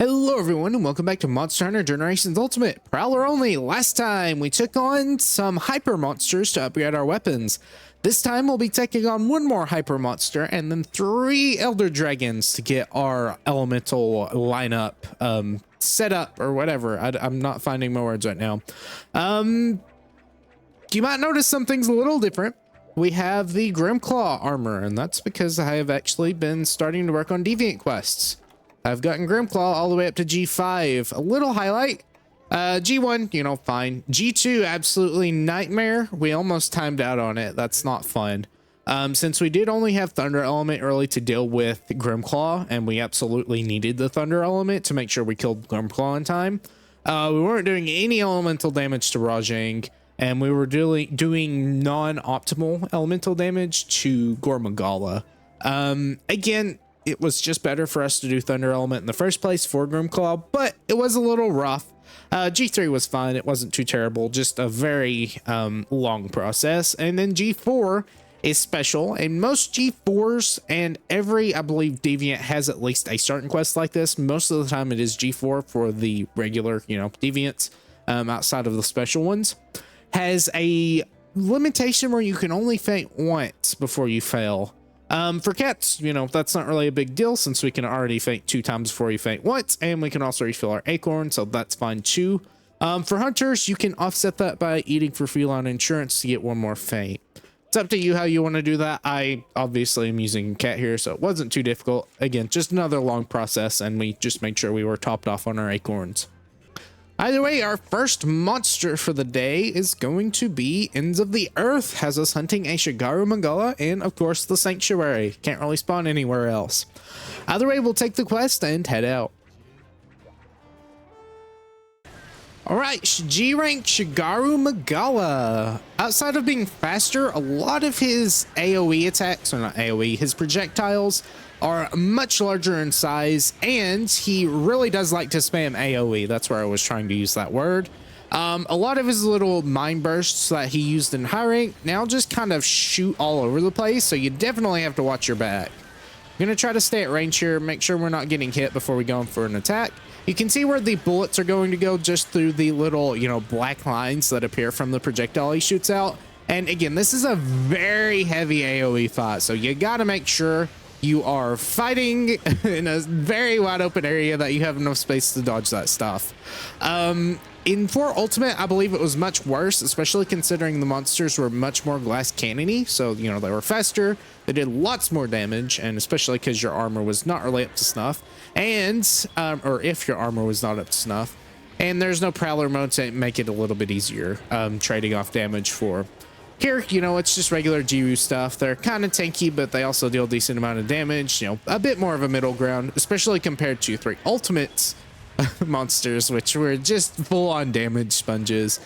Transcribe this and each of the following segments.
Hello everyone and welcome back to Monster Hunter Generations Ultimate. Prowler only. Last time we took on some hyper monsters to upgrade our weapons. This time we'll be taking on one more hyper monster and then 3 elder dragons to get our elemental lineup set up or whatever. I'm not finding my words right now. You might notice some things a little different. We have the Grimclaw armor, and that's because I have actually been starting to work on deviant quests. I've gotten Grimclaw all the way up to G5. A little highlight. G1, you know, fine. G2, absolutely nightmare. We almost timed out on it. That's not fun. Since we did only have Thunder Element early to deal with Grimclaw, and we absolutely needed the Thunder Element to make sure we killed Grimclaw in time, we weren't doing any elemental damage to Rajang, and we were doing non-optimal elemental damage to Gormagala. Again, it was just better for us to do Thunder Element in the first place for Grimclaw, but it was a little rough. G3 was fine. It wasn't too terrible, just a very long process. And then G4 is special, and most G4s and every, I believe, deviant has at least a certain quest like this. Most of the time it is G4 for the regular, you know, deviants outside of the special ones. Has a limitation where you can only faint once before you fail. For cats, you know, that's not really a big deal since we can already faint 2 times before you faint once, and we can also refill our acorn, so that's fine too. For hunters, you can offset that by eating for feline insurance to get 1 more faint. It's up to you how you want to do that. I obviously am using cat here, so it wasn't too difficult. Again, just another long process, and we just made sure we were topped off on our acorns. Either way, our first monster for the day is going to be Ends of the Earth. Has us hunting a Shigaru Magala and, of course, the Sanctuary. Can't really spawn anywhere else. Either way, we'll take the quest and head out. Alright, G-Rank Shigaru Magala. Outside of being faster, a lot of his AoE attacks, or not AoE, his projectiles are much larger in size, and he really does like to spam AoE. That's where I was trying to use that word. A lot of his little mind bursts that he used in high rank now just kind of shoot all over the place, so you definitely have to watch your back. I'm gonna try to stay at range here, make sure we're not getting hit before we go in for an attack. You can see where the bullets are going to go just through the little, you know, black lines that appear from the projectile he shoots out. And again, this is a very heavy AoE fight, so you gotta make sure you are fighting in a very wide open area that you have enough space to dodge that stuff. In 4 Ultimate, I believe it was much worse, especially considering the monsters were much more glass cannony. So, you know, they were faster, they did lots more damage, and especially because your armor was not really up to snuff. And, or if your armor was not up to snuff. And there's no Prowler mode to make it a little bit easier, trading off damage for. Here, you know, it's just regular GU stuff. They're kind of tanky, but they also deal a decent amount of damage. You know, a bit more of a middle ground, especially compared to 3 Ultimate monsters, which were just full-on damage sponges.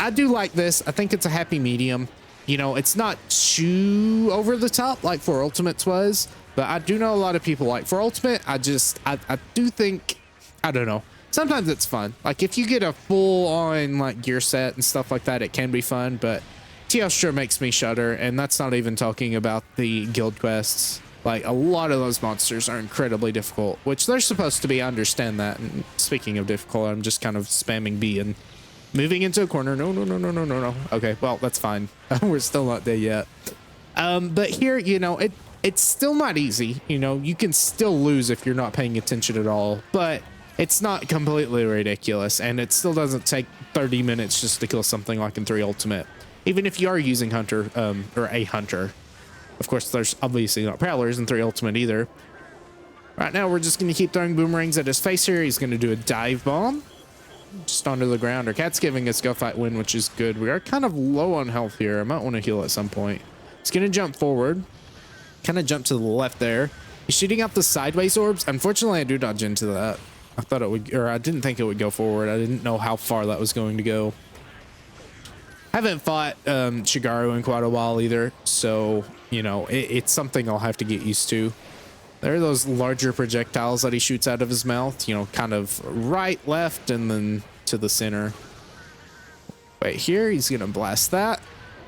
I do like this. I think it's a happy medium. You know, it's not too over the top like 4 Ultimates was, but I do know a lot of people like 4 Ultimate. I do think, I don't know. Sometimes it's fun. Like, if you get a full-on, like, gear set and stuff like that, it can be fun, but Teostra makes me shudder, and that's not even talking about the guild quests. Like, a lot of those monsters are incredibly difficult, which they're supposed to be. I understand that. And speaking of difficult, I'm just kind of spamming B and moving into a corner. No. Okay, well, that's fine. We're still not there yet. But here, you know, it's still not easy. You know, you can still lose if you're not paying attention at all, but it's not completely ridiculous, and it still doesn't take 30 minutes just to kill something like in 3 Ultimate. Even if you are using Hunter, or a Hunter. Of course, there's obviously not Prowlers in 3 Ultimate either. Right now, we're just going to keep throwing boomerangs at his face here. He's going to do a dive bomb. Just onto the ground. Our cat's giving us Go Fight Win, which is good. We are kind of low on health here. I might want to heal at some point. He's going to jump forward. Kind of jump to the left there. He's shooting out the sideways orbs. Unfortunately, I do dodge into that. I thought it would, or I didn't think it would go forward. I didn't know how far that was going to go. Haven't fought Shigaru in quite a while either, so, you know, it's something I'll have to get used to. There are those larger projectiles that he shoots out of his mouth, you know, kind of right, left, and then to the center. Right here, he's going to blast that.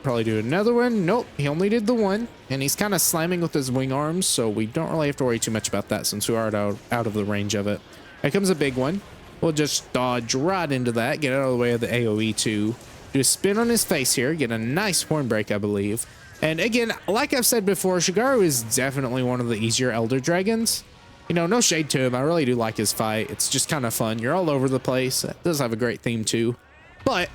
Probably do another one. Nope, he only did the one, and he's kind of slamming with his wing arms, so we don't really have to worry too much about that since we are out of the range of it. Here comes a big one. We'll just dodge right into that, get out of the way of the AoE too. Do a spin on his face here, get a nice horn break, I believe. And again, like I've said before, Shigaru is definitely one of the easier Elder Dragons. You know, no shade to him. I really do like his fight. It's just kind of fun. You're all over the place. It does have a great theme too. But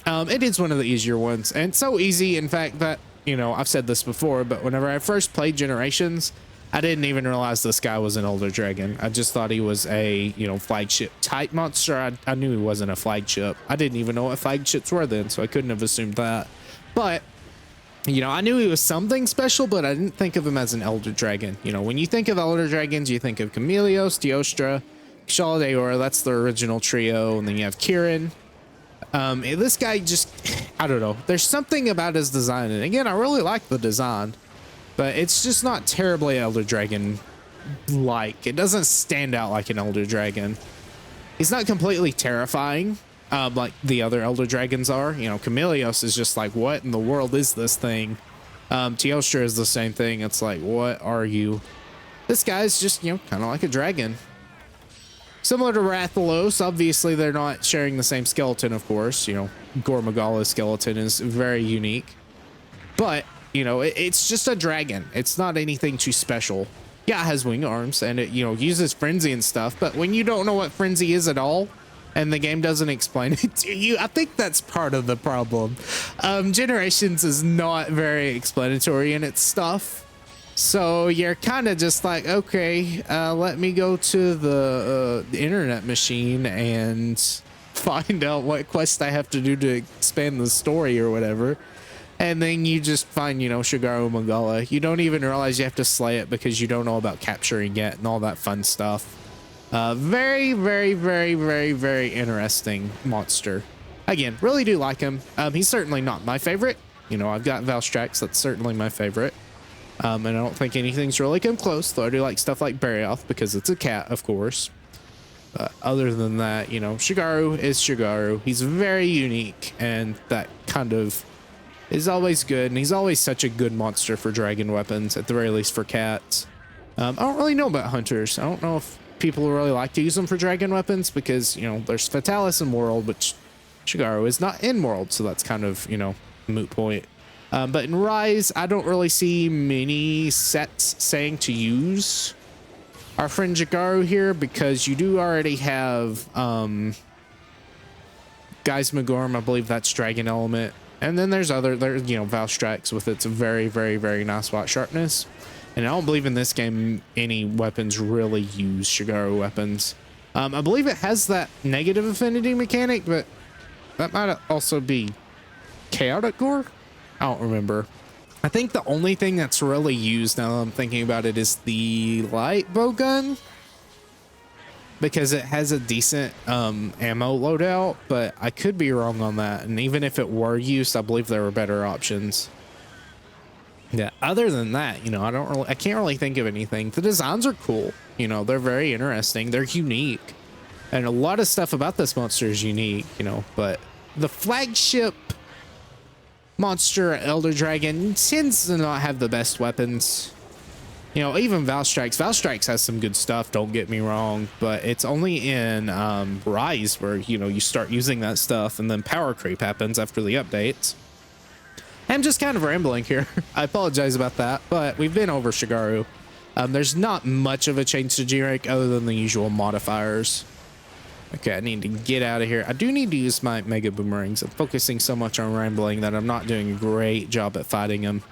it is one of the easier ones. And it's so easy, in fact, that, you know, I've said this before, but whenever I first played Generations, I didn't even realize this guy was an Elder Dragon. I just thought he was a, you know, flagship type monster. I knew he wasn't a flagship. I didn't even know what flagships were then, so I couldn't have assumed that. But, you know, I knew he was something special, but I didn't think of him as an Elder Dragon. You know, when you think of Elder Dragons, you think of Chameleos, Teostra, Kshaala, that's the original trio, and then you have Kirin. This guy just, I don't know. There's something about his design, and again, I really like the design. But it's just not terribly Elder Dragon-like. It doesn't stand out like an Elder Dragon. He's not completely terrifying, like the other Elder Dragons are. You know, Chameleos is just like, what in the world is this thing? Teostra is the same thing. It's like, what are you? This guy's just, you know, kind of like a dragon. Similar to Rathalos, obviously they're not sharing the same skeleton, of course. You know, Gore Magala's skeleton is very unique. But you know, it's just a dragon. It's not anything too special. Yeah, it has wing arms and it, you know, uses frenzy and stuff. But when you don't know what frenzy is at all and the game doesn't explain it to you, I think that's part of the problem. Generations is not very explanatory in its stuff. So you're kind of just like, okay, let me go to the internet machine and find out what quest I have to do to expand the story or whatever. And then you just find, you know, Shigaru Magala. You don't even realize you have to slay it because you don't know about capturing it and all that fun stuff. Very, very, very, very, very interesting monster. Again, really do like him. He's certainly not my favorite. You know, I've got Valstrax. That's certainly my favorite. And I don't think anything's really come close, though I do like stuff like Barioth because it's a cat, of course. Other than that, you know, Shigaru is Shigaru. He's very unique, and that kind of is always good, and he's always such a good monster for dragon weapons, at the very least for cats. I don't really know about hunters. I don't know if people really like to use them for dragon weapons because, you know, there's Fatalis in World, which Shigaru is not in World, so that's kind of, you know, a moot point. But in Rise, I don't really see many sets saying to use our friend Shigaru here because you do already have Guy's Magorm, I believe that's Dragon Element. And then there's you know, Valstrax with its very, very, very nice white sharpness. And I don't believe in this game any weapons really use Shigaru weapons. I believe it has that negative affinity mechanic, but that might also be Chaotic Gore? I don't remember. I think the only thing that's really used now that I'm thinking about it is the light bow gun, because it has a decent ammo loadout, but I could be wrong on that. And even if it were used, I believe there were better options. Yeah, other than that, you know, I can't really think of anything. The designs are cool. You know, they're very interesting. They're unique. And a lot of stuff about this monster is unique, you know, but the flagship monster Elder Dragon tends to not have the best weapons. You know, even Valstrax has some good stuff, don't get me wrong, but it's only in Rise where, you know, you start using that stuff and then power creep happens after the updates. I'm just kind of rambling here. I apologize about that, but we've been over Shigaru. There's not much of a change to G-Rank other than the usual modifiers. Okay, I need to get out of here. I do need to use my Mega Boomerangs. I'm focusing so much on rambling that I'm not doing a great job at fighting them.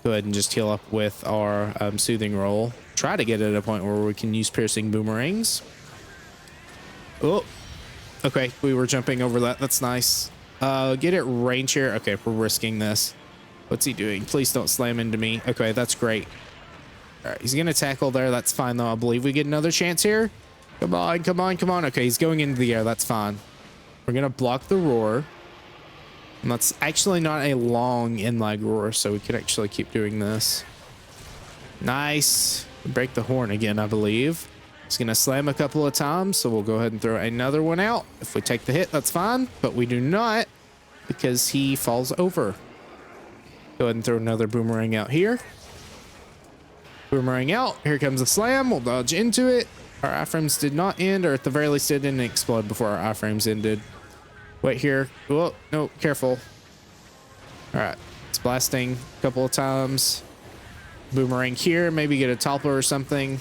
Go ahead and just heal up with our Soothing Roll. Try to get at a point where we can use Piercing Boomerangs. Oh, okay, we were jumping over that. That's nice. Get it range here. Okay, we're risking this. What's he doing? Please don't slam into me. Okay, that's great. All right, he's gonna tackle there. That's fine though. I believe we get another chance here. Come on, come on, come on. Okay, he's going into the air. That's fine. We're gonna block the roar. And that's actually not a long inlag roar, so we could actually keep doing this. Nice. Break the horn again, I believe. He's gonna slam a couple of times, so we'll go ahead and throw another one out. If we take the hit, that's fine, but we do not because he falls over. Go ahead and throw another boomerang out here. Boomerang out. Here comes a slam. We'll dodge into it. Our iframes did not end, or at the very least it didn't explode before our iframes ended. Wait here. Oh, no, careful. All right, it's blasting a couple of times. Boomerang here, maybe get a topper or something.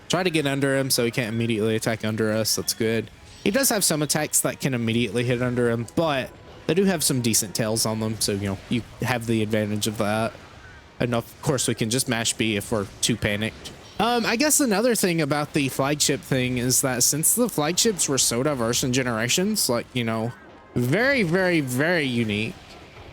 Try to get under him so he can't immediately attack under us. That's good. He does have some attacks that can immediately hit under him, but they do have some decent tails on them. So, you know, you have the advantage of that. And of course we can just mash B if we're too panicked. I guess another thing about the flagship thing is that since the flagships were so diverse in generations, like, you know, very, very, very unique.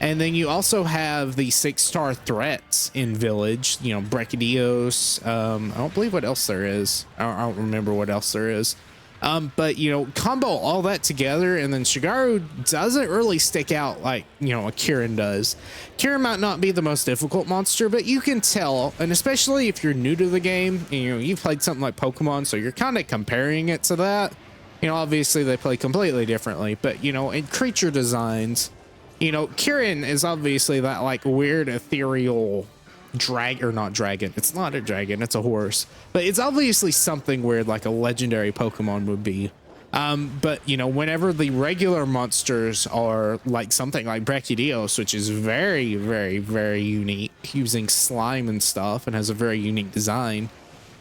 And then you also have the 6-star threats in Village, you know, Brachydios. I don't believe what else there is. I don't remember what else there is. But, you know, combo all that together, and then Shigaru doesn't really stick out like, you know, a Kirin does. Kirin might not be the most difficult monster, but you can tell, and especially if you're new to the game, you know, you've played something like Pokemon, so you're kind of comparing it to that. You know, obviously they play completely differently, but, you know, in creature designs, you know, Kirin is obviously that like weird ethereal not dragon. It's not a dragon, it's a horse, but it's obviously something weird like a legendary Pokemon would be. But you know, whenever the regular monsters are like something like Brachydios, which is very, very, very unique, using slime and stuff and has a very unique design,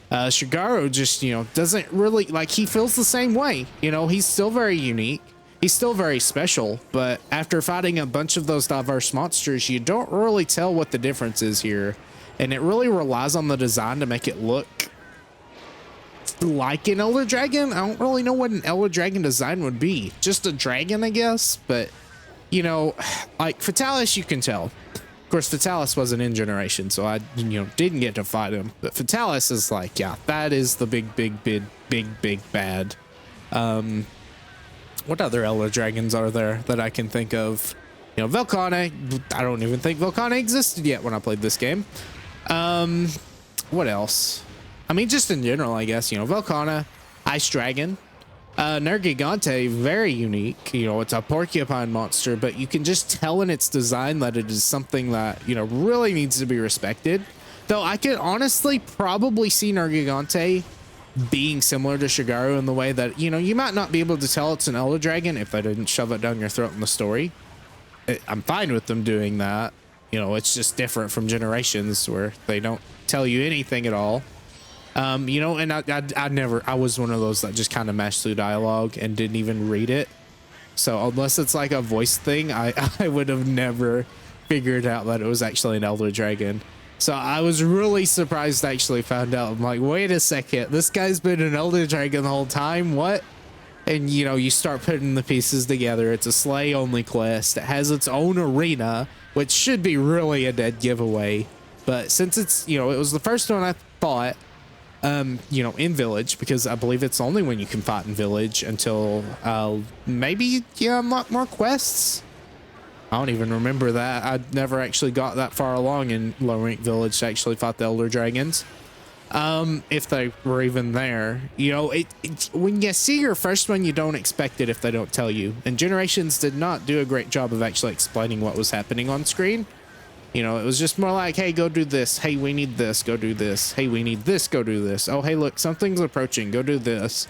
Shigaru just, you know, doesn't really like, he feels the same way. You know, he's still very unique. He's still very special, but after fighting a bunch of those diverse monsters, you don't really tell what the difference is here. And it really relies on the design to make it look like an Elder Dragon. I don't really know what an Elder Dragon design would be. Just a dragon, I guess. But, you know, like Fatalis, you can tell. Of course, Fatalis wasn't in Generation, so I, you know, didn't get to fight him. But Fatalis is like, yeah, that is the big bad. What other Elder Dragons are there that I can think of? You know, Velkhane. I don't even think Velkhane existed yet when I played this game. What else? I mean, just in general, I guess, you know, Velkhane, Ice Dragon, Nergigante, very unique. You know, it's a porcupine monster, but you can just tell in its design that it is something that, you know, really needs to be respected. Though I could honestly probably see Nergigante being similar to Shigaru in the way that, you know, you might not be able to tell it's an Elder Dragon if they didn't shove it down your throat in the story. I'm fine with them doing that. You know, it's just different from Generations where they don't tell you anything at all. You know, and I was one of those that just kind of mashed through dialogue and didn't even read it. So unless it's like a voice thing, I would have never figured out that it was actually an Elder Dragon. So I was really surprised to actually found out. I'm like, wait a second, this guy's been an Elder Dragon the whole time? What? And, you know, you start putting the pieces together. It's a Slay only quest. It has its own arena, which should be really a dead giveaway. But since it's, you know, it was the first one I thought, you know, in Village, because I believe it's only when you can fight in Village until maybe, yeah, unlock more quests. I don't even remember that. I never actually got that far along in low rank Village to actually fight the Elder Dragons. If they were even there. You know, when you see your first one, you don't expect it if they don't tell you. And Generations did not do a great job of actually explaining what was happening on screen. You know, it was just more like, hey, go do this. Hey, we need this. Go do this. Hey, we need this. Go do this. Oh, hey, look, something's approaching. Go do this.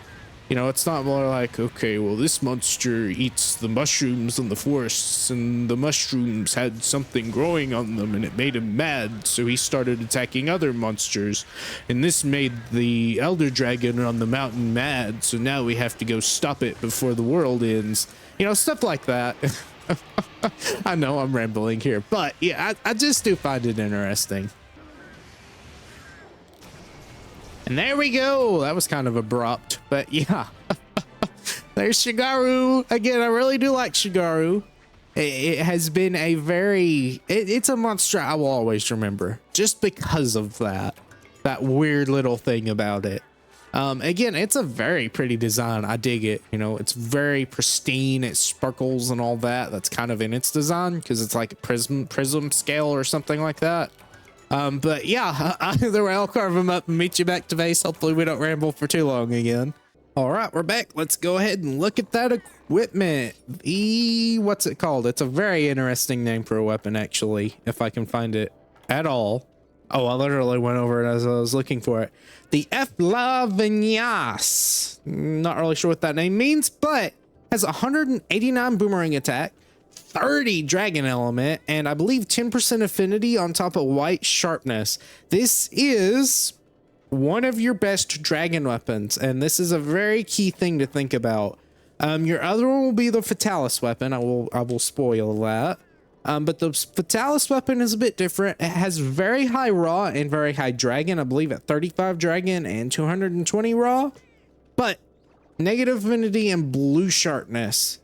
You know, it's not more like, okay, well, this monster eats the mushrooms in the forests, and the mushrooms had something growing on them, and it made him mad, so he started attacking other monsters, and this made the Elder Dragon on the mountain mad, so now we have to go stop it before the world ends. You know, stuff like that. I know I'm rambling here, but yeah, I just do find it interesting. And there we go. That was kind of abrupt, but yeah. There's Shigaru. Again, I really do like Shigaru. It has been a very... It's a monster I will always remember. Just because of that. That weird little thing about it. Again, it's a very pretty design. I dig it. You know, it's very pristine. It sparkles and all that. That's kind of in its design because it's like a prism scale or something like that. But yeah, either way, I'll carve them up and meet you back to base. Hopefully we don't ramble for too long again. All right, we're back. Let's go ahead and look at that equipment. What's it called? It's a very interesting name for a weapon, actually, if I can find it at all. Oh, I literally went over it as I was looking for it. The Efla Vinyas. Not really sure what that name means, but has 189 boomerang attack, 30 dragon element, and I believe 10% affinity on top of white sharpness. This is one of your best dragon weapons, and this is a very key thing to think about. Your other one will be the Fatalis weapon. I will spoil that. But the Fatalis weapon is a bit different. It has very high raw and very high dragon. I believe at 35 dragon and 220 raw, but negative affinity and blue sharpness.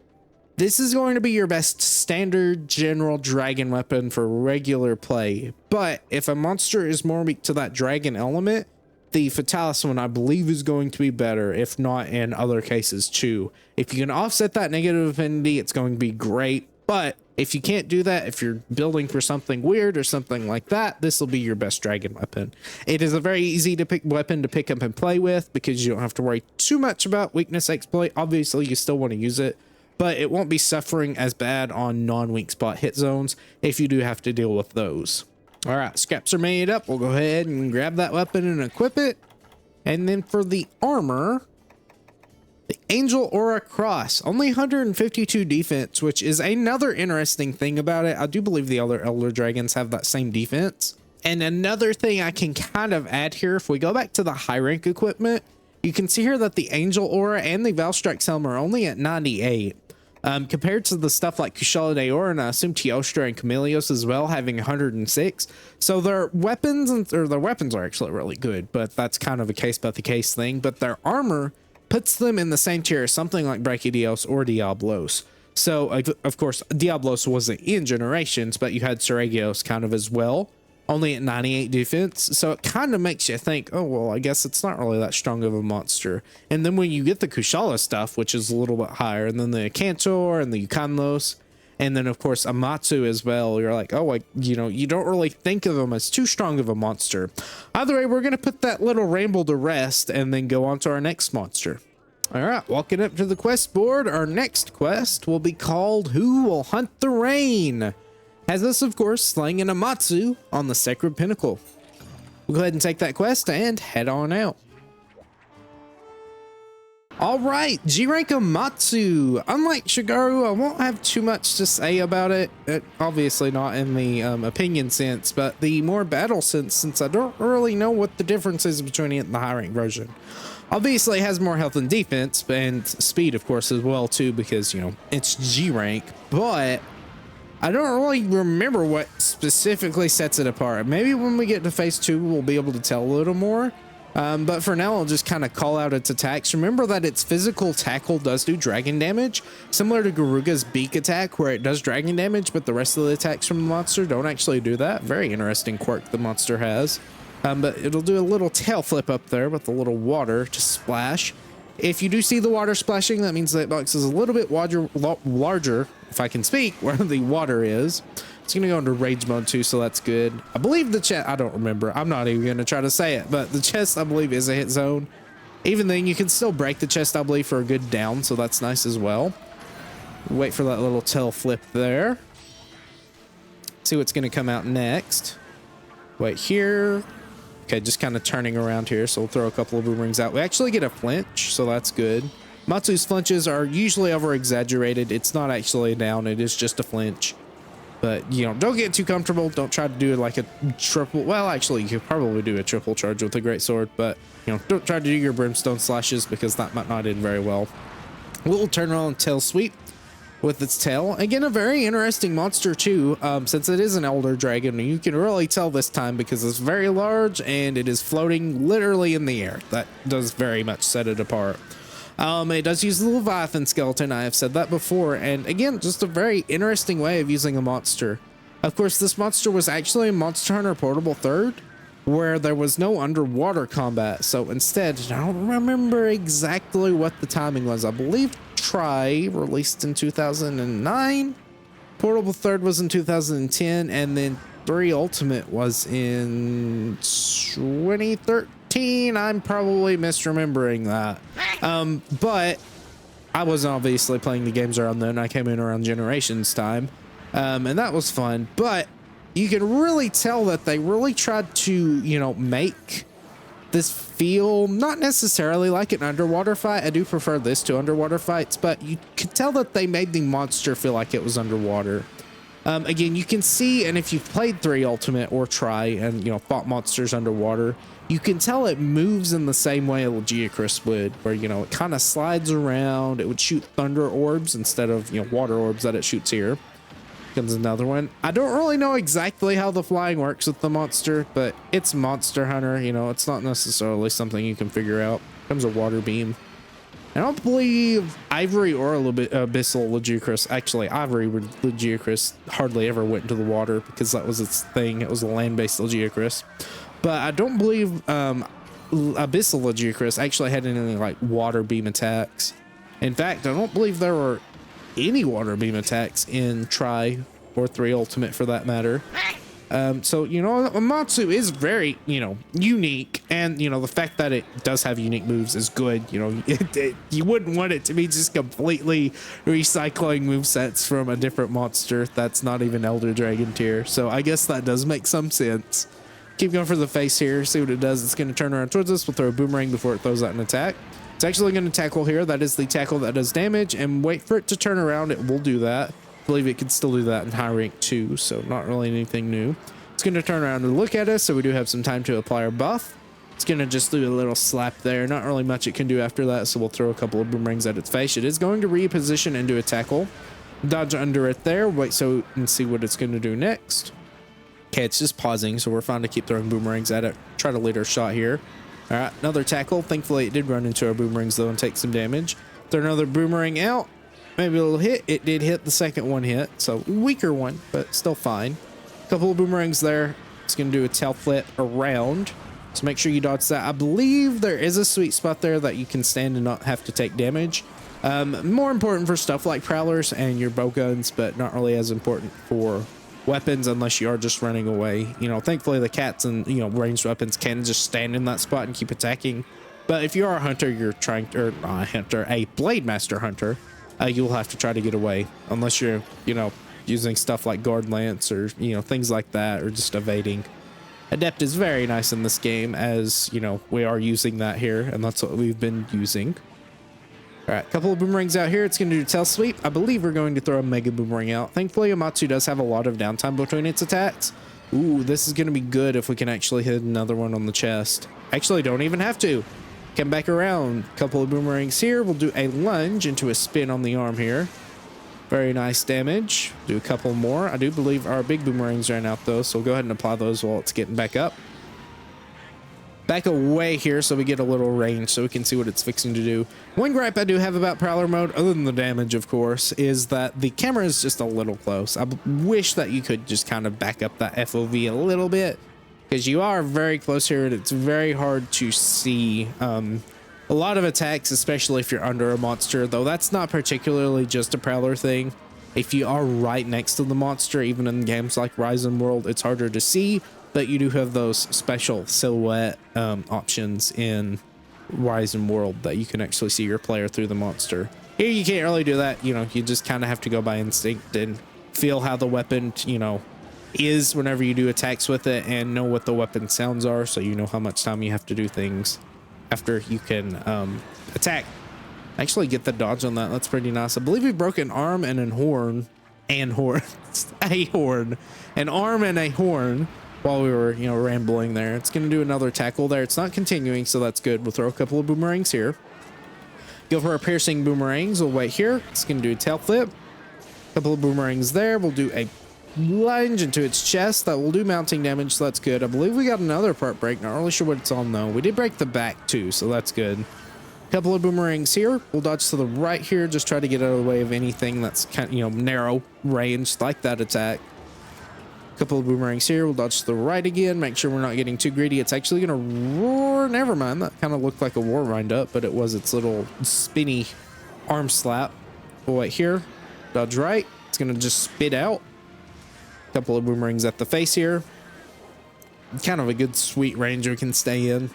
This is going to be your best standard general dragon weapon for regular play. But if a monster is more weak to that dragon element, the Fatalis one I believe is going to be better, if not in other cases too. If you can offset that negative affinity, it's going to be great. But if you can't do that, if you're building for something weird or something like that, this will be your best dragon weapon. It is a very easy to pick weapon to pick up and play with because you don't have to worry too much about weakness exploit. Obviously, you still want to use it, but it won't be suffering as bad on non-weak spot hit zones if you do have to deal with those. All right, scraps are made up. We'll go ahead and grab that weapon and equip it. And then for the armor, the Angel Aura Cross, only 152 defense, which is another interesting thing about it. I do believe the other Elder Dragons have that same defense. And another thing I can kind of add here, if we go back to the high rank equipment, you can see here that the Angel Aura and the Valstrike's Helm are only at 98. Compared to the stuff like Kushala Daor and I assume Teostra and Chameleos as well, having 106. So their weapons, their weapons are actually really good, but that's kind of a case by the case thing. But their armor puts them in the same tier as something like Brachydios or Diablos. So of course, Diablos wasn't in Generations, but you had Seragios kind of as well, only at 98 defense. So it kind of makes you think, oh, well, I guess it's not really that strong of a monster. And then when you get the Kushala stuff, which is a little bit higher, and then the Cantor and the Yukanlos, and then of course Amatsu as well, you're like, oh, you know, you don't really think of them as too strong of a monster. Either way, we're going to put that little ramble to rest and then go on to our next monster. All right, walking up to the quest board, our next quest will be called Who Will Hunt the Rain? Has us, of course, slaying an Amatsu on the Sacred Pinnacle. We'll go ahead and take that quest and head on out. All right, G-Rank Amatsu. Unlike Shigaru, I won't have too much to say about it. Obviously not in the opinion sense, but the more battle sense, since I don't really know what the difference is between it and the high rank version. Obviously, it has more health and defense, and speed, of course, as well, too, because, you know, it's G-Rank, but I don't really remember what specifically sets it apart. Maybe when we get to phase 2, we'll be able to tell a little more. But for now, I'll just kind of call out its attacks. Remember that its physical tackle does do dragon damage, similar to Garuga's beak attack, where it does dragon damage, but the rest of the attacks from the monster don't actually do that. Very interesting quirk the monster has. But it'll do a little tail flip up there with a little water to splash. If you do see the water splashing, that means that box is a little bit larger, if I can speak, where the water is. It's going to go into rage mode too, so that's good. I believe the chest, I don't remember. I'm not even going to try to say it, but the chest, I believe, is a hit zone. Even then, you can still break the chest, I believe, for a good down, so that's nice as well. Wait for that little tail flip there. See what's going to come out next. Wait here. Okay, just kind of turning around here, so we'll throw a couple of boomerangs out. We actually get a flinch, so that's good. Matsu's flinches are usually over-exaggerated. It's not actually a down, it is just a flinch. But, you know, don't get too comfortable. Don't try to do like a triple. Well, actually, you could probably do a triple charge with a great sword, but, you know, don't try to do your brimstone slashes because that might not end very well. We'll turn around tail sweep with its tail. Again, a very interesting monster too, since it is an elder dragon. You can really tell this time because it's very large and it is floating literally in the air. That does very much set it apart. It does use the Leviathan skeleton. I have said that before, and again, just a very interesting way of using a monster. Of course, this monster was actually a Monster Hunter Portable 3rd, where there was no underwater combat. So instead, I don't remember exactly what the timing was. I believe Try released in 2009, Portable 3rd was in 2010, and then 3 Ultimate was in 2013. I'm probably misremembering that. But I wasn't obviously playing the games around then. I came in around Generations time, and that was fun. But you can really tell that they really tried to, you know, make this feel not necessarily like an underwater fight. I do prefer this to underwater fights, but you could tell that they made the monster feel like it was underwater. Again, you can see, and if you've played 3 Ultimate or Try and, you know, fought monsters underwater, you can tell it moves in the same way a Legiacris would, where, you know, it kind of slides around. It would shoot thunder orbs instead of, you know, water orbs that it shoots here. Comes another one. I don't really know exactly how the flying works with the monster, but it's Monster Hunter, you know, it's not necessarily something you can figure out. Comes a water beam. I don't believe Ivory or a little bit Abyssal Legiacris. Actually, Ivory Legiacris hardly ever went into the water because that was its thing. It was a land-based Legiacris. But I don't believe Abyssal Legiacris actually had any like water beam attacks. In fact, I don't believe there were any water beam attacks in Try or 3 Ultimate for that matter. So, you know, Amatsu is very, you know, unique, and, you know, the fact that it does have unique moves is good. You know, you wouldn't want it to be just completely recycling movesets from a different monster that's not even Elder Dragon tier. So I guess that does make some sense. Keep going for the face here, see what it does. It's going to turn around towards us. We'll throw a boomerang before it throws out an attack. It's actually going to tackle here. That is the tackle that does damage, and wait for it to turn around. It will do that. I believe it can still do that in high rank too, so not really anything new. It's going to turn around and look at us, so we do have some time to apply our buff. It's going to just do a little slap there. Not really much it can do after that, so we'll throw a couple of boomerangs at its face. It is going to reposition and do a tackle. Dodge under it there. Wait and see what it's going to do next. Okay, it's just pausing, so we're fine to keep throwing boomerangs at it. Try to lead our shot here. All right, another tackle. Thankfully, it did run into our boomerangs, though, and take some damage. Throw another boomerang out. Maybe it'll hit. It did hit. The second one hit, so weaker one, but still fine. Couple of boomerangs there. It's going to do a tail flip around, so make sure you dodge that. I believe there is a sweet spot there that you can stand and not have to take damage. More important for stuff like Prowlers and your bow guns, but not really as important for weapons unless you are just running away. You know, thankfully the cats and, you know, ranged weapons can just stand in that spot and keep attacking. But if you are a hunter, you're trying to, or not a hunter, a blade master hunter, you'll have to try to get away unless you're, you know, using stuff like guard lance or, you know, things like that, or just evading. Adept is very nice in this game, as, you know, we are using that here, and that's what we've been using. All right, couple of boomerangs out here. It's going to do tail sweep. I believe we're going to throw a mega boomerang out. Thankfully, Amatsu does have a lot of downtime between its attacks. Ooh, this is going to be good if we can actually hit another one on the chest. Actually, don't even have to. Come back around. Couple of boomerangs here. We'll do a lunge into a spin on the arm here. Very nice damage. Do a couple more. I do believe our big boomerangs ran out, though, so we'll go ahead and apply those while it's getting back up. Back away here so we get a little range so we can see what it's fixing to do. One gripe I do have about Prowler mode, other than the damage, of course, is that the camera is just a little close. I wish that you could just kind of back up that FOV a little bit, because you are very close here and it's very hard to see a lot of attacks, especially if you're under a monster, though that's not particularly just a Prowler thing. If you are right next to the monster, even in games like Rise and World, it's harder to see. But you do have those special silhouette options in Rise and World that you can actually see your player through the monster. Here you can't really do that. You know, you just kind of have to go by instinct and feel how the weapon, you know, is whenever you do attacks with it, and know what the weapon sounds are, so you know how much time you have to do things after you can attack. Actually get the dodge on that. That's pretty nice. I believe we broke an arm and a horn, an arm and a horn while we were, you know, rambling there. It's going to do another tackle there. It's not continuing, so that's good. We'll throw a couple of boomerangs here. Go for our piercing boomerangs. We'll wait here. It's going to do a tail flip. A couple of boomerangs there. We'll do a lunge into its chest. That will do mounting damage, so that's good. I believe we got another part break. Not really sure what it's on, though. We did break the back, too, so that's good. Couple of boomerangs here. We'll dodge to the right here. Just try to get out of the way of anything that's kind of, you know, narrow range like that attack. Couple of boomerangs here. We'll dodge to the right again. Make sure we're not getting too greedy. It's actually going to roar. Never mind. That kind of looked like a war wind up, but it was its little spinny arm slap. We'll wait here. Dodge right. It's going to just spit out. Couple of boomerangs at the face here. Kind of a good sweet range we can stay in.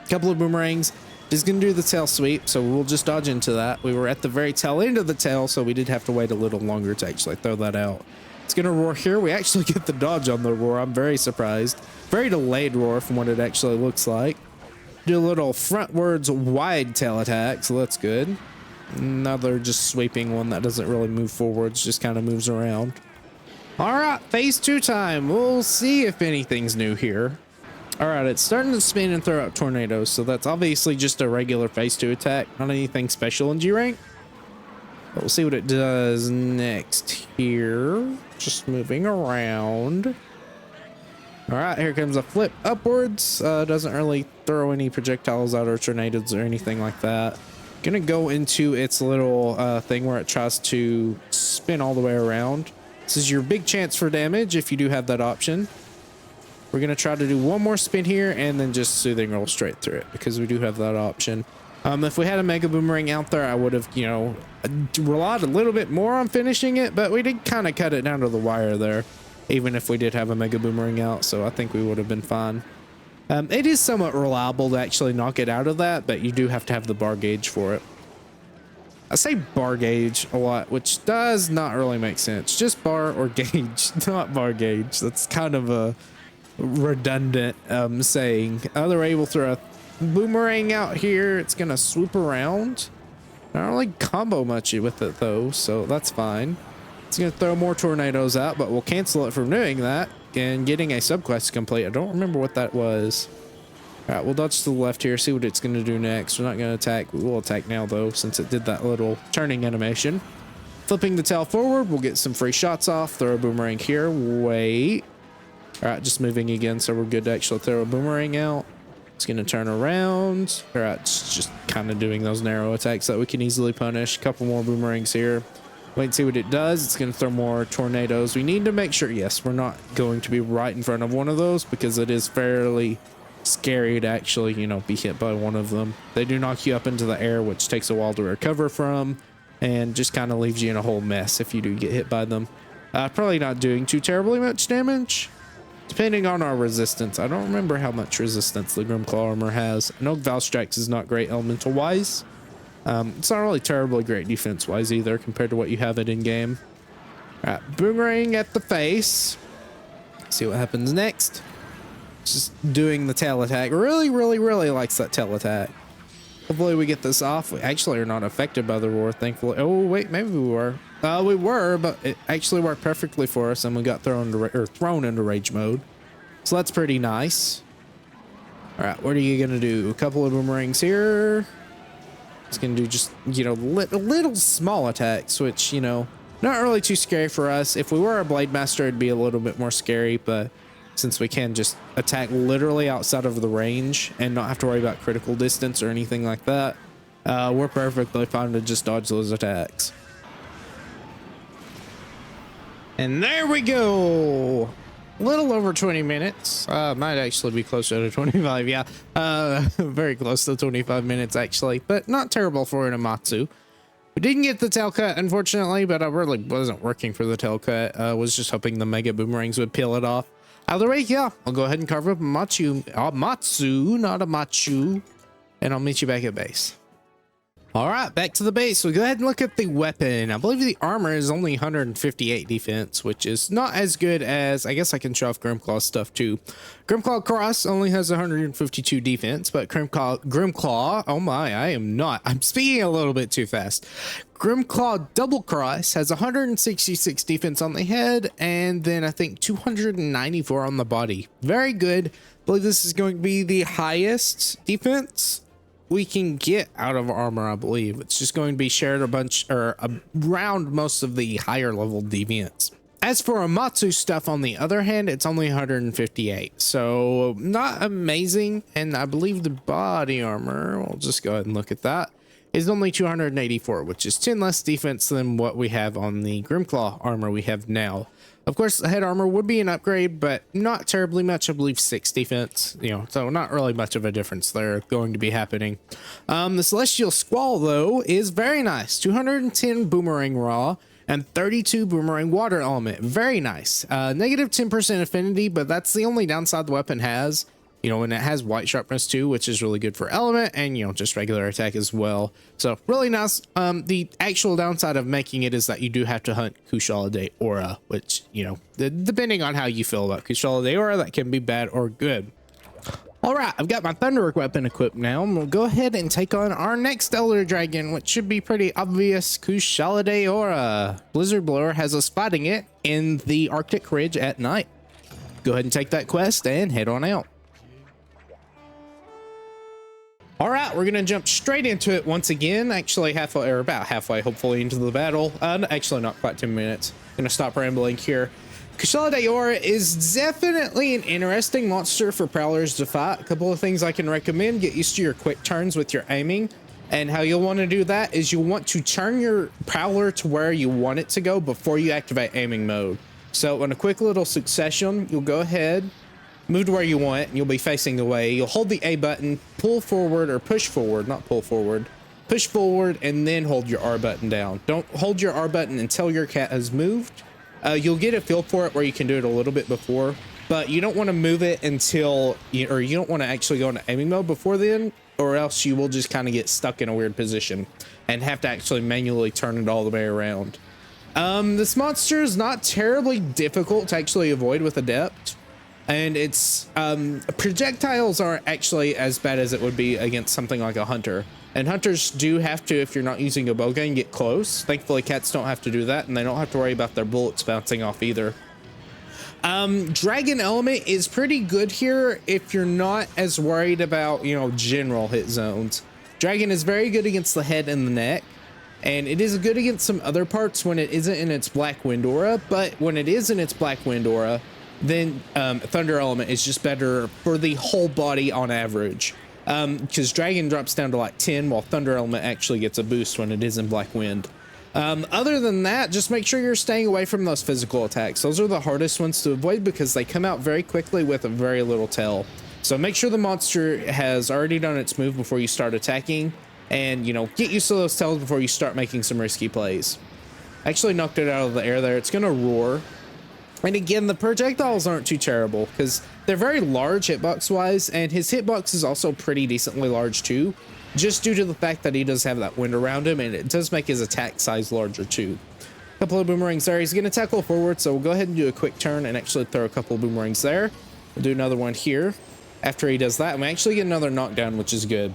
Couple of boomerangs. Just going to do the tail sweep, so we'll just dodge into that. We were at the very tail end of the tail, so we did have to wait a little longer to actually throw that out. It's gonna roar here. We actually get the dodge on the roar. I'm very surprised. Very delayed roar from what it actually looks like. Do a little frontwards wide tail attack, so that's good. Another just sweeping one that doesn't really move forwards, just kind of moves around. All right, phase 2 time. We'll see if anything's new here. All right, it's starting to spin and throw out tornadoes, so that's obviously just a regular phase 2 attack, not anything special in G rank. But we'll see what it does next here. Just moving around. All right, here comes a flip upwards. Doesn't really throw any projectiles out or tornadoes or anything like that. Gonna go into its little thing where it tries to spin all the way around. This is your big chance for damage if you do have that option. We're gonna try to do one more spin here and then just soothing roll straight through it because we do have that option. If we had a mega boomerang out there, I would have, you know, relied a little bit more on finishing it, but we did kind of cut it down to the wire there, even if we did have a mega boomerang out, so I think we would have been fine. It is somewhat reliable to actually knock it out of that, but you do have to have the bar gauge for it. I say bar gauge a lot, which does not really make sense. Just bar or gauge, not bar gauge. That's kind of a redundant saying. They're able to throw a boomerang out here. It's gonna swoop around. Not really combo much with it though, so that's fine. It's gonna throw more tornadoes out, but we'll cancel it from doing that and getting a subquest complete. I don't remember what that was. All right, we'll dodge to the left here, see what it's gonna do next. We're not gonna attack. We will attack now though, since it did that little turning animation. Flipping the tail forward, we'll get some free shots off. Throw a boomerang here. Wait. All right, just moving again, so we're good to actually throw a boomerang out. It's gonna turn around. All right, it's just kind of doing those narrow attacks that we can easily punish. A couple more boomerangs here. Wait and see what it does. It's gonna throw more tornadoes. We need to make sure, yes, we're not going to be right in front of one of those because it is fairly scary to actually, you know, be hit by one of them. They do knock you up into the air, which takes a while to recover from and just kind of leaves you in a whole mess if you do get hit by them. Probably not doing too terribly much damage. Depending on our resistance. I don't remember how much resistance the Grimclaw armor has. I know Valstrax is not great elemental wise. It's not really terribly great defense wise either compared to what you have it in game. All right, boomerang at the face. See what happens next. Just doing the tail attack. Really likes that tail attack. Hopefully we get this off. We actually are not affected by the roar, thankfully. Oh wait, maybe we were. We were, but it actually worked perfectly for us, and we got thrown into rage mode. So that's pretty nice. All right, what are you gonna do? A couple of boomerangs here. It's gonna do just, you know, little small attacks, which, you know, not really too scary for us. If we were a Blade Master, it'd be a little bit more scary, but since we can just attack literally outside of the range and not have to worry about critical distance or anything like that, we're perfectly fine to just dodge those attacks. And there we go. A little over 20 minutes. Might actually be closer to 25. Yeah, very close to 25 minutes actually, but not terrible for an Amatsu. We didn't get the tail cut, unfortunately, but I really wasn't working for the tail cut. I was just hoping the mega boomerangs would peel it off. Either way, yeah, I'll go ahead and carve up Amatsu, not a Machu, and I'll meet you back at base. All right, back to the base. We'll go ahead and look at the weapon. I believe the armor is only 158 defense, which is not as good as, I guess I can show off Grimclaw stuff too. Grimclaw Cross only has 152 defense, but Grimclaw, oh my, I'm speaking a little bit too fast. Grimclaw Double Cross has 166 defense on the head, and then I think 294 on the body. Very good. I believe this is going to be the highest defense we can get out of armor. I believe it's just going to be shared around most of the higher level deviants. As for Amatsu stuff, on the other hand, it's only 158, so not amazing. And I believe the body armor, we'll just go ahead and look at that, is only 284, which is 10 less defense than what we have on the Grimclaw armor we have now. Of course, the head armor would be an upgrade, but not terribly much. I believe 6 defense, you know, so not really much of a difference there going to be happening. The Celestial Squall, though, is very nice. 210 Boomerang Raw and 32 Boomerang Water Element. Very nice. Negative 10% affinity, but that's the only downside the weapon has. you know, and it has white sharpness too, which is really good for element and, you know, just regular attack as well. So really nice. The actual downside of making it is that you do have to hunt Kushala de Aura, which, you know, depending on how you feel about Kushala de Aura, that can be bad or good. All right, I've got my Thunder weapon equipped now, and we'll go ahead and take on our next Elder Dragon, which should be pretty obvious, Kushala de Aura. Blizzard Blower has us fighting it in the Arctic Ridge at night. Go ahead and take that quest and head on out. All right, we're gonna jump straight into it once again. Actually, halfway or about halfway, hopefully, into the battle. Actually, not quite 2 minutes. Gonna stop rambling here. Kushala de Aura is definitely an interesting monster for Prowlers to fight. A couple of things I can recommend: get used to your quick turns with your aiming, and how you'll want to do that is you'll want to turn your Prowler to where you want it to go before you activate aiming mode. So in a quick little succession, you'll go ahead, move to where you want, and you'll be facing away. You'll hold the A button, pull forward or push forward, not pull forward, push forward, and then hold your R button down. Don't hold your R button until your cat has moved. You'll get a feel for it where you can do it a little bit before, but you don't want to move it until you don't want to actually go into aiming mode before then, or else you will just kind of get stuck in a weird position and have to actually manually turn it all the way around. This monster is not terribly difficult to actually avoid with Adept, and its projectiles aren't actually as bad as it would be against something like a Hunter. And Hunters do have to, if you're not using a bowgun, get close. Thankfully, cats don't have to do that, and they don't have to worry about their bullets bouncing off either. Dragon Element is pretty good here if you're not as worried about, you know, general hit zones. Dragon is very good against the head and the neck, and it is good against some other parts when it isn't in its Black Wind Aura, but when it is in its Black Wind Aura, then Thunder Element is just better for the whole body on average. Because Dragon drops down to like 10, while Thunder Element actually gets a boost when it is in Black Wind. Other than that, just make sure you're staying away from those physical attacks. Those are the hardest ones to avoid because they come out very quickly with a very little tail. So make sure the monster has already done its move before you start attacking, and, you know, get used to those tails before you start making some risky plays. Actually knocked it out of the air there. It's gonna roar. And again, the projectiles aren't too terrible because they're very large hitbox wise, and his hitbox is also pretty decently large too, just due to the fact that he does have that wind around him, and it does make his attack size larger too. A couple of boomerangs there. He's going to tackle forward, so we'll go ahead and do a quick turn and actually throw a couple of boomerangs there. We'll do another one here. After he does that, and we actually get another knockdown, which is good.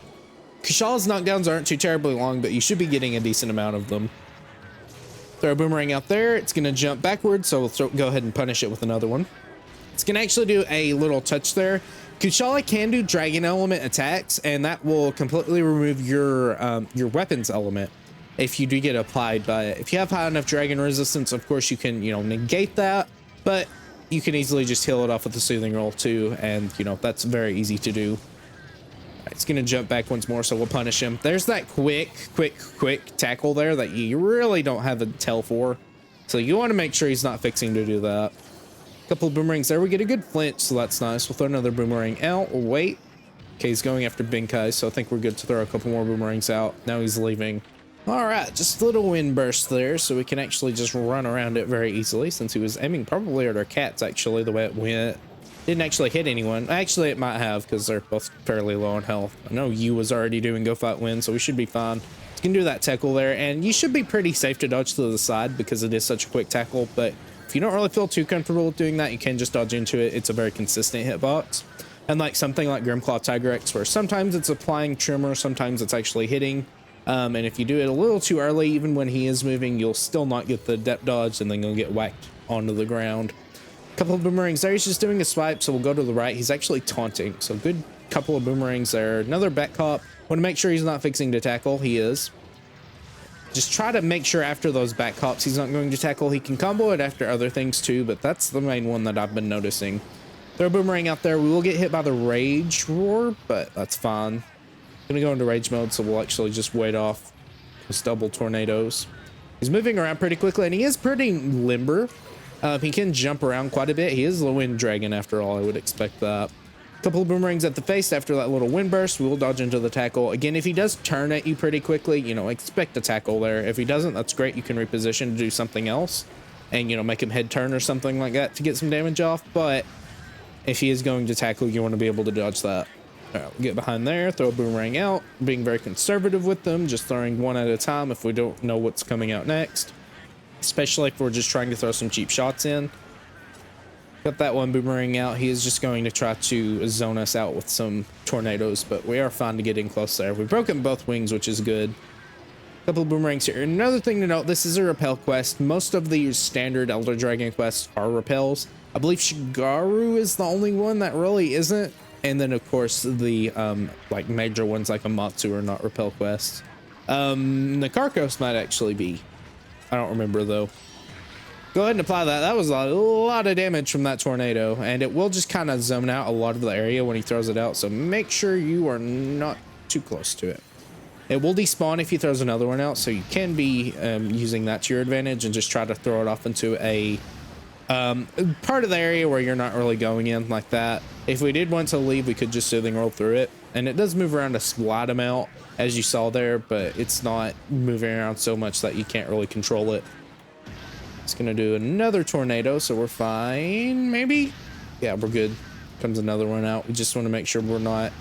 Kushala's knockdowns aren't too terribly long, but you should be getting a decent amount of them. Throw a boomerang out there. It's going to jump backwards, so we'll go ahead and punish it with another one. It's going to actually do a little touch there. Kushala can do Dragon Element attacks, and that will completely remove your weapons element if you do get applied by it. If you have high enough Dragon resistance, of course, you can, you know, negate that, but you can easily just heal it off with the Soothing Roll too, and, you know, that's very easy to do. It's going to jump back once more, so we'll punish him. There's that quick tackle there that you really don't have a tell for. So you want to make sure he's not fixing to do that. Couple of boomerangs there. We get a good flinch, so that's nice. We'll throw another boomerang out. We'll wait. Okay, he's going after Benkai, so I think we're good to throw a couple more boomerangs out. Now he's leaving. All right, just a little wind burst there, so we can actually just run around it very easily, since he was aiming probably at our cats, actually, the way it went. Didn't actually hit anyone. Actually, it might have, because they're both fairly low on health. I know you was already doing Go Fight Win, so we should be fine. You can do that tackle there, and you should be pretty safe to dodge to the side because it is such a quick tackle, but if you don't really feel too comfortable with doing that, you can just dodge into it. It's a very consistent hitbox. Unlike something like Grimclaw Tigrex, where sometimes it's applying Tremor, sometimes it's actually hitting. And if you do it a little too early, even when he is moving, you'll still not get the depth dodge, and then you'll get whacked onto the ground. Couple of boomerangs there. He's just doing a swipe, so we'll go to the right. He's actually taunting, so good couple of boomerangs there. Another back hop. Want to make sure he's not fixing to tackle. He is. Just try to make sure after those back hops he's not going to tackle. He can combo it after other things too, but that's the main one that I've been noticing. Throw a boomerang out there. We will get hit by the Rage Roar, but that's fine. Gonna go into Rage mode, so we'll actually just wait off those double tornadoes. He's moving around pretty quickly, and he is pretty limber. He can jump around quite a bit. He is the Wind Dragon after all. I would expect that. A couple of boomerangs at the face after that little wind burst. We will dodge into the tackle. Again, if he does turn at you pretty quickly, you know, expect a tackle there. If he doesn't, that's great. You can reposition to do something else and, you know, make him head turn or something like that to get some damage off. But if he is going to tackle, you want to be able to dodge that. All right, we'll get behind there, throw a boomerang out, being very conservative with them, just throwing one at a time if we don't know what's coming out next, especially if we're just trying to throw some cheap shots in. Got that one boomerang out. He is just going to try to zone us out with some tornadoes, but we are fine to get in close there. We've broken both wings, which is good. Couple of boomerangs here. Another thing to note, this is a repel quest. Most of the standard Elder Dragon quests are repels. I believe Shigaru is the only one that really isn't. And then of course the like major ones like Amatsu are not repel quests. Nakarkos might actually be. I don't remember though. Go ahead and apply that. That was a lot of damage from that tornado, and it will just kind of zone out a lot of the area when he throws it out. So make sure you are not too close to it. It will despawn if he throws another one out, so you can be using that to your advantage and just try to throw it off into a part of the area where you're not really going in like that. If we did want to leave, we could just soothing roll through it, and it does move around a slight amount as you saw there, but it's not moving around so much that you can't really control it. It's gonna do another tornado, so we're fine, maybe. Yeah, we're good. Comes another one out. We just want to make sure we're not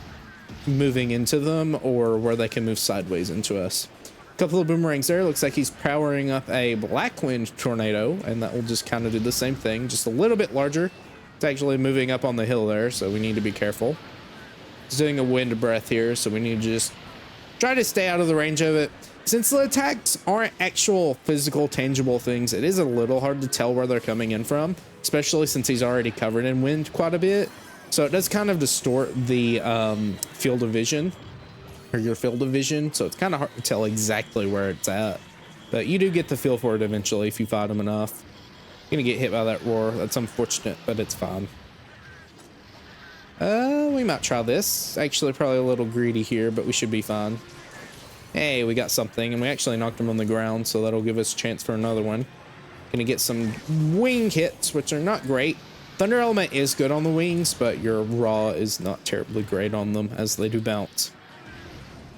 moving into them or where they can move sideways into us. A couple of boomerangs there. Looks like he's powering up a black wind tornado, and that will just kind of do the same thing, just a little bit larger. It's actually moving up on the hill there, so we need to be careful. He's doing a wind breath here, so we need to just try to stay out of the range of it. Since the attacks aren't actual physical tangible things, it is a little hard to tell where they're coming in from, especially since he's already covered in wind quite a bit. So it does kind of distort the field of vision, or your field of vision. So it's kind of hard to tell exactly where it's at, but you do get the feel for it eventually if you fight him enough. You're gonna get hit by that roar. That's unfortunate, but it's fine. We might try this. Actually, probably a little greedy here, but we should be fine. Hey, we got something, and we actually knocked him on the ground, so that'll give us a chance for another one. Gonna get some wing hits, which are not great. Thunder Element is good on the wings, but your raw is not terribly great on them, as they do bounce,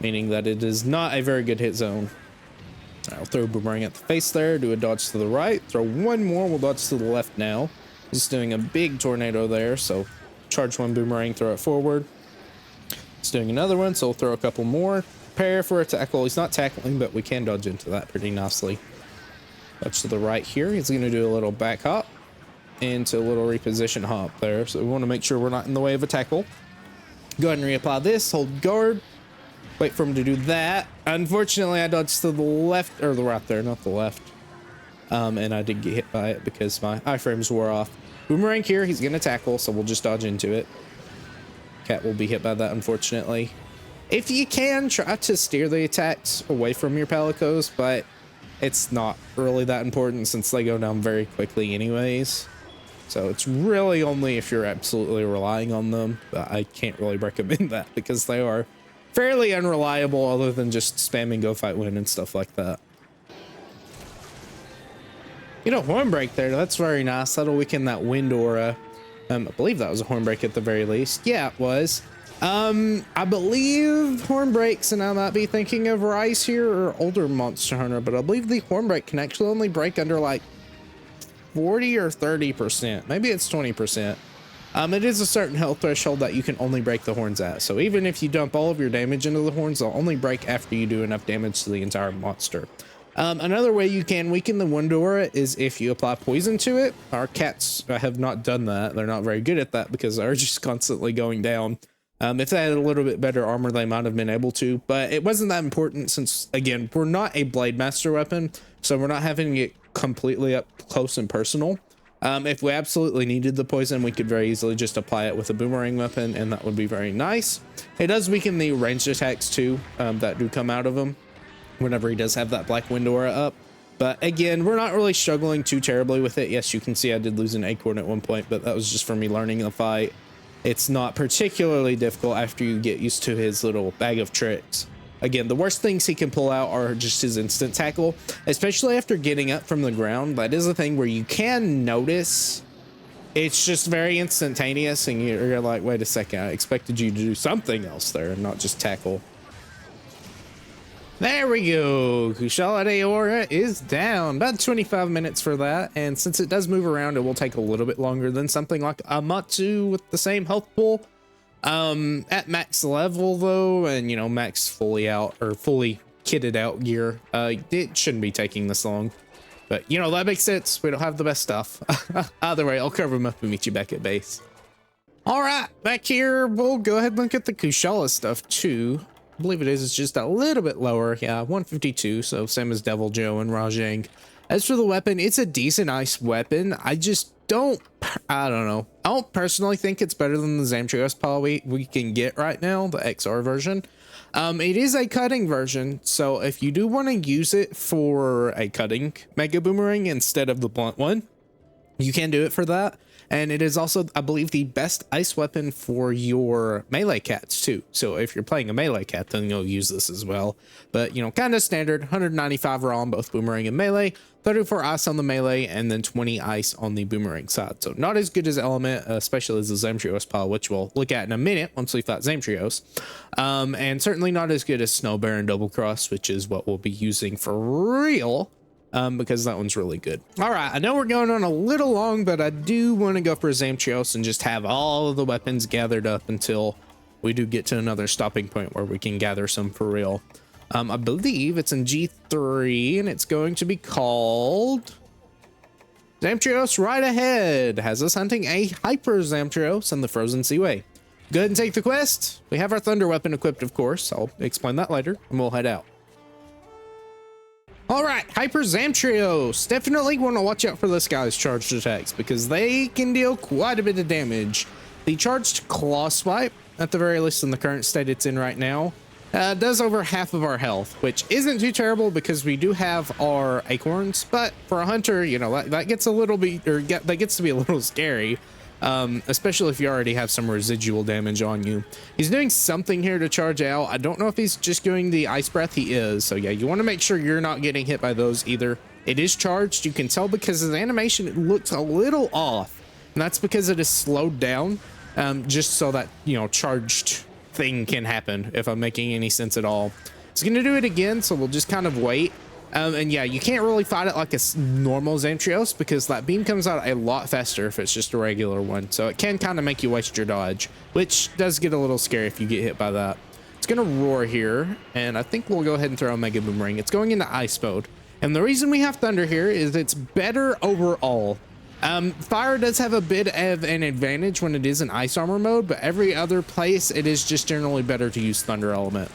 meaning that it is not a very good hit zone. I'll throw a boomerang at the face there, do a dodge to the right, throw one more, we'll dodge to the left now. Just doing a big tornado there, so charge one boomerang, throw it forward. It's doing another one, so we'll throw a couple more. Prepare for a tackle. He's not tackling, but we can dodge into that pretty nicely. Dodge to the right here. He's going to do a little back hop into a little reposition hop there. So we want to make sure we're not in the way of a tackle. Go ahead and reapply this. Hold guard. Wait for him to do that. Unfortunately, I dodged to the left, or the right there, not the left. And I did get hit by it because my iframes wore off. Boomerang here. He's going to tackle, so we'll just dodge into it. Cat will be hit by that, unfortunately. If you can, try to steer the attacks away from your palicos, but it's not really that important since they go down very quickly anyways. So it's really only if you're absolutely relying on them, but I can't really recommend that because they are fairly unreliable other than just spamming go fight win and stuff like that. You know, horn break there, that's very nice. That'll weaken that wind aura. I believe that was a horn break at the very least. Yeah, it was. I believe horn breaks, and I might be thinking of Rise here or older Monster Hunter, but I believe the horn break can actually only break under like 40 or 30%. Maybe it's 20%. It is a certain health threshold that you can only break the horns at. So even if you dump all of your damage into the horns, they'll only break after you do enough damage to the entire monster. Another way you can weaken the wind aura is if you apply poison to it. Our cats have not done that. They're not very good at that because they're just constantly going down. If they had a little bit better armor, they might have been able to, but it wasn't that important since, again, we're not a Blade Master weapon, so we're not having to get completely up close and personal. If we absolutely needed the poison, we could very easily just apply it with a boomerang weapon, and that would be very nice. It does weaken the ranged attacks too, that do come out of him whenever he does have that black wind aura up. But again, we're not really struggling too terribly with it. Yes, you can see I did lose an acorn at one point, but that was just for me learning the fight. It's not particularly difficult after you get used to his little bag of tricks. Again, the worst things he can pull out are just his instant tackle, especially after getting up from the ground. That is a thing where you can notice it's just very instantaneous, and you're like, wait a second, I expected you to do something else there and not just tackle. There we go. Kushala Aura is down. About 25 minutes for that. And since it does move around, it will take a little bit longer than something like Amatsu with the same health pool. At max level though, and you know, max fully out or fully kitted out gear, it shouldn't be taking this long. But you know, that makes sense. We don't have the best stuff. Either way, I'll cover them up and meet you back at base. All right, back here, we'll go ahead and look at the Kushala stuff too. I believe it is. It's just a little bit lower. Yeah, 152. So same as Devil Joe and Rajang. As for the weapon, it's a decent ice weapon. I just don't know. I don't personally think it's better than the Zamtrios Paw we can get right now, the XR version. It is a cutting version, so if you do want to use it for a cutting Mega Boomerang instead of the blunt one, you can do it for that. And it is also, I believe, the best ice weapon for your melee cats too. So if you're playing a melee cat, then you'll use this as well. But you know, kind of standard, 195 raw on both boomerang and melee, 34 ice on the melee, and then 20 ice on the boomerang side. So not as good as Element, especially as the Zamtrios Paw, which we'll look at in a minute once we fight Zamtrios. And certainly not as good as Snow Bear and Double Cross, which is what we'll be using for real. Because that one's really good. All right, I know we're going on a little long, but I do want to go for Zamtrios and just have all of the weapons gathered up until we do get to another stopping point where we can gather some for real. I believe it's in G3 and it's going to be called Zamtrios Right Ahead. Has us hunting a Hyper Zamtrios in the Frozen Seaway. Go ahead and take the quest. We have our Thunder weapon equipped, of course. I'll explain that later and we'll head out. All right, Hyper Zamtrios. Definitely want to watch out for this guy's charged attacks because they can deal quite a bit of damage. The charged Claw Swipe, at the very least in the current state it's in right now, does over half of our health, which isn't too terrible because we do have our acorns. But for a hunter, you know, that gets a little bit, that gets to be a little scary. Especially if you already have some residual damage on you. He's doing something here to charge out. I don't know if he's just doing the ice breath. He is. So yeah, you want to make sure you're not getting hit by those either. It is charged. You can tell because his animation looks a little off, and that's because it is slowed down, just so that, you know, charged thing can happen, if I'm making any sense at all. It's going to do it again, so we'll just kind of wait. And yeah, you can't really fight it like a normal Zamtrios because that beam comes out a lot faster if it's just a regular one. So it can kind of make you waste your dodge, which does get a little scary if you get hit by that. It's going to roar here, and I think we'll go ahead and throw a Mega Boomerang. It's going into ice mode. And the reason we have Thunder here is it's better overall. Fire does have a bit of an advantage when it is in ice armor mode, but every other place it is just generally better to use Thunder element.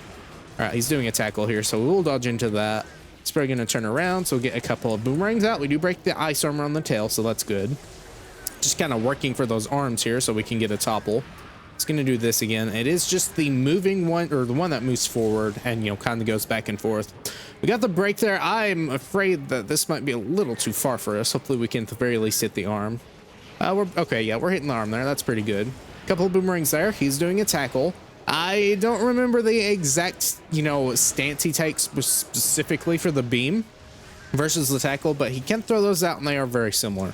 All right, he's doing a tackle here, so we'll dodge into that. It's probably going to turn around, so we'll get a couple of boomerangs out. We do break the ice armor on the tail, so that's good. Just kind of working for those arms here so we can get a topple. It's going to do this again. It is just the moving one, or the one that moves forward and, you know, kind of goes back and forth. We got the break there. I'm afraid that this might be a little too far for us. Hopefully we can at the very least hit the arm. Okay, yeah, we're hitting the arm there. That's pretty good. Couple of boomerangs there. He's doing a tackle. I don't remember the exact, you know, stance he takes specifically for the beam versus the tackle, but he can throw those out and they are very similar.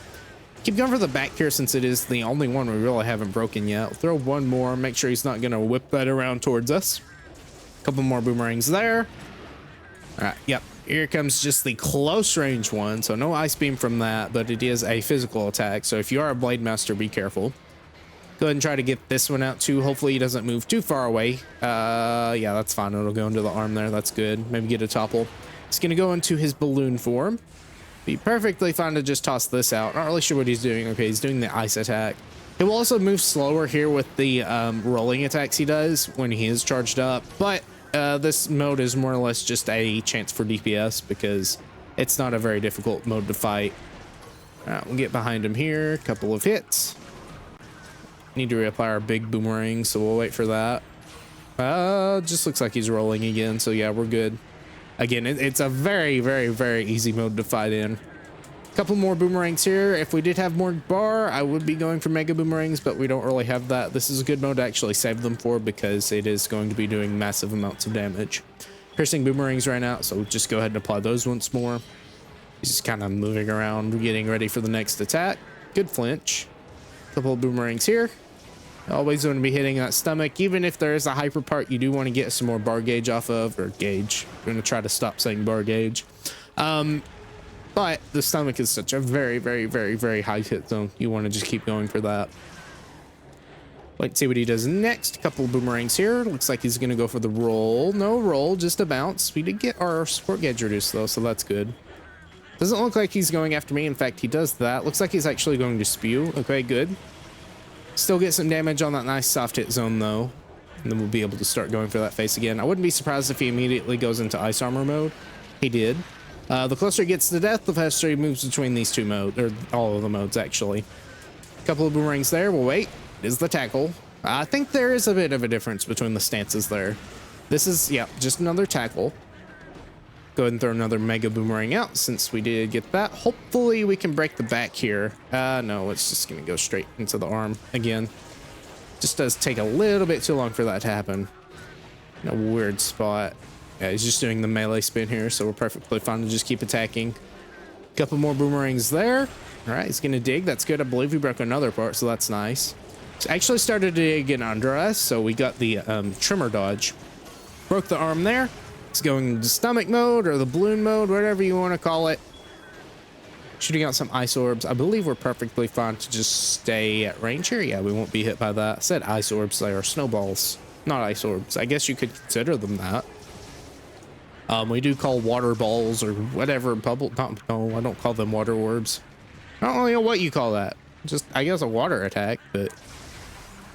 Keep going for the back here since it is the only one we really haven't broken yet. We'll throw one more, make sure he's not going to whip that around towards us. A couple more boomerangs there. All right, yep. Here comes just the close range one, so no ice beam from that, but it is a physical attack, so if you are a Blade Master, be careful. Go ahead and try to get this one out too. Hopefully he doesn't move too far away. Yeah, that's fine. It'll go into the arm there. That's good. Maybe get a topple. It's going to go into his balloon form. Be perfectly fine to just toss this out. Not really sure what he's doing. Okay, he's doing the ice attack. He will also move slower here with the rolling attacks he does when he is charged up. But this mode is more or less just a chance for DPS because it's not a very difficult mode to fight. All right, we'll get behind him here. Couple of hits. Need to reapply our big boomerang, so we'll wait for that. Just looks like he's rolling again, so yeah, we're good. Again, it's a very, very, very easy mode to fight in. Couple more boomerangs here. If we did have more bar, I would be going for mega boomerangs, but we don't really have that. This is a good mode to actually save them for because it is going to be doing massive amounts of damage. Piercing boomerangs right now, so just go ahead and apply those once more. He's just kind of moving around, getting ready for the next attack. Good flinch. Couple of boomerangs here. Always want to be hitting that stomach. Even if there is a hyper part you do want to get some more bar gauge off of, or gauge. I'm going to try to stop saying bar gauge. But the stomach is such a very, very, very, very high hit zone. You want to just keep going for that. Let's see what he does next. A couple of boomerangs here. Looks like he's going to go for the roll. No roll, just a bounce. We did get our support gauge reduced though, so that's good. Doesn't look like he's going after me. In fact, he does that. Looks like he's actually going to spew. Okay, good. Still get some damage on that nice soft hit zone though. And then we'll be able to start going for that face again. I wouldn't be surprised if he immediately goes into ice armor mode. He did. The closer he gets to death, the faster he moves between these two modes, or all of the modes actually. A couple of boomerangs there. We'll wait. Is the tackle. I think there is a bit of a difference between the stances there. This is, yeah, just another tackle. Go ahead and throw another mega boomerang out since we did get that. Hopefully we can break the back here. No, it's just gonna go straight into the arm again. Just does take a little bit too long for that to happen. In a weird spot. Yeah, he's just doing the melee spin here, so we're perfectly fine to just keep attacking. Couple more boomerangs there. All right, he's gonna dig. That's good. I believe we broke another part, so that's nice. It's actually started to dig in under us, so we got the trimmer dodge. Broke the arm there. It's going into stomach mode or the balloon mode, whatever you want to call it. Shooting out some ice orbs. I believe we're perfectly fine to just stay at range here. Yeah, we won't be hit by that. I said ice orbs. They are snowballs, not ice orbs. I guess you could consider them that. We do call water balls or whatever bubble. No, I don't call them water orbs. I don't really know what you call that. Just, I guess, a water attack, but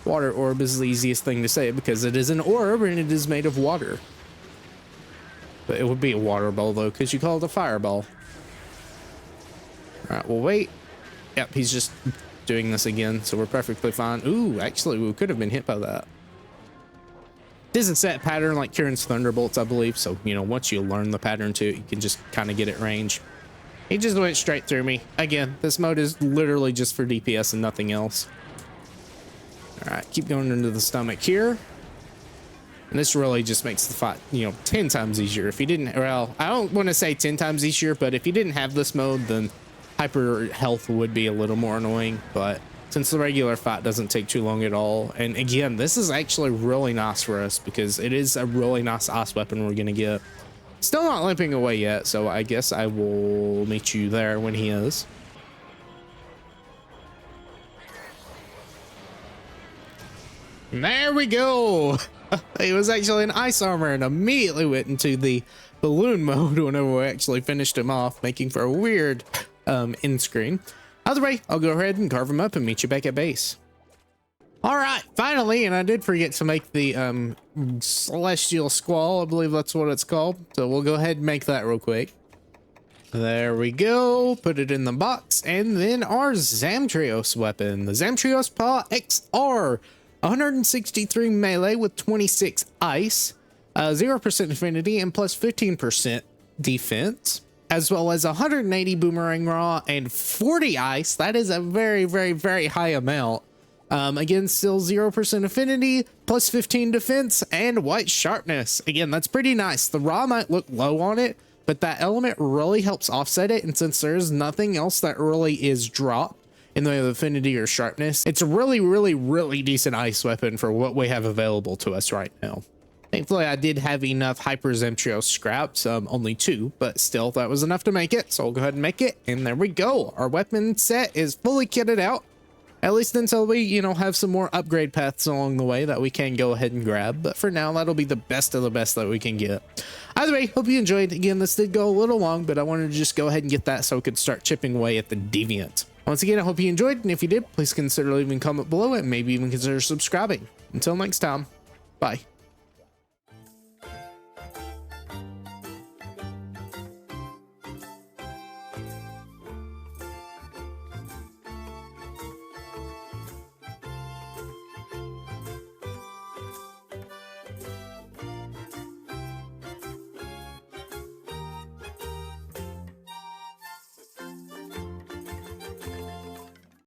water orb is the easiest thing to say because it is an orb and it is made of water. But it would be a water ball though, because you call it a fireball. All right, we'll wait. Yep, he's just doing this again, so we're perfectly fine. Ooh, actually, we could have been hit by that. It is a set pattern like Kieran's Thunderbolts, I believe. So, you know, once you learn the pattern to it, you can just kind of get it range. He just went straight through me. Again, this mode is literally just for DPS and nothing else. All right, keep going into the stomach here. And this really just makes the fight, you know, 10 times easier. If you didn't, well, I don't want to say 10 times easier, but if you didn't have this mode, then hyper health would be a little more annoying. But since the regular fight doesn't take too long at all, and again, this is actually really nice for us because it is a really nice ice weapon we're gonna get. Still not limping away yet, so I guess I will meet you there when he is. And there we go. He was actually in ice armor and immediately went into the balloon mode whenever we actually finished him off, making for a weird end screen. Either way, I'll go ahead and carve him up and meet you back at base. All right, finally, and I did forget to make the celestial squall. I believe that's what it's called. So we'll go ahead and make that real quick. There we go. Put it in the box, and then our zamtrios weapon, the zamtrios Paw XR. 163 melee with 26 ice, 0% affinity and plus 15% defense, as well as 180 boomerang raw and 40 ice. That is a very, very, very high amount. Again, still 0% affinity, plus 15 defense and white sharpness. Again, that's pretty nice. The raw might look low on it, but that element really helps offset it. And since there's nothing else that really is dropped in the way of affinity or sharpness, it's a really, really, really decent ice weapon for what we have available to us right now. Thankfully, I did have enough Hyper Zamtrios scraps, only 2, but still, that was enough to make it. So I'll go ahead and make it, and there we go. Our weapon set is fully kitted out, at least until we, you know, have some more upgrade paths along the way that we can go ahead and grab. But for now, that'll be the best of the best that we can get. Either way, hope you enjoyed. Again, this did go a little long, but I wanted to just go ahead and get that so we could start chipping away at the Deviant. Once again, I hope you enjoyed, and if you did, please consider leaving a comment below and maybe even consider subscribing. Until next time, bye.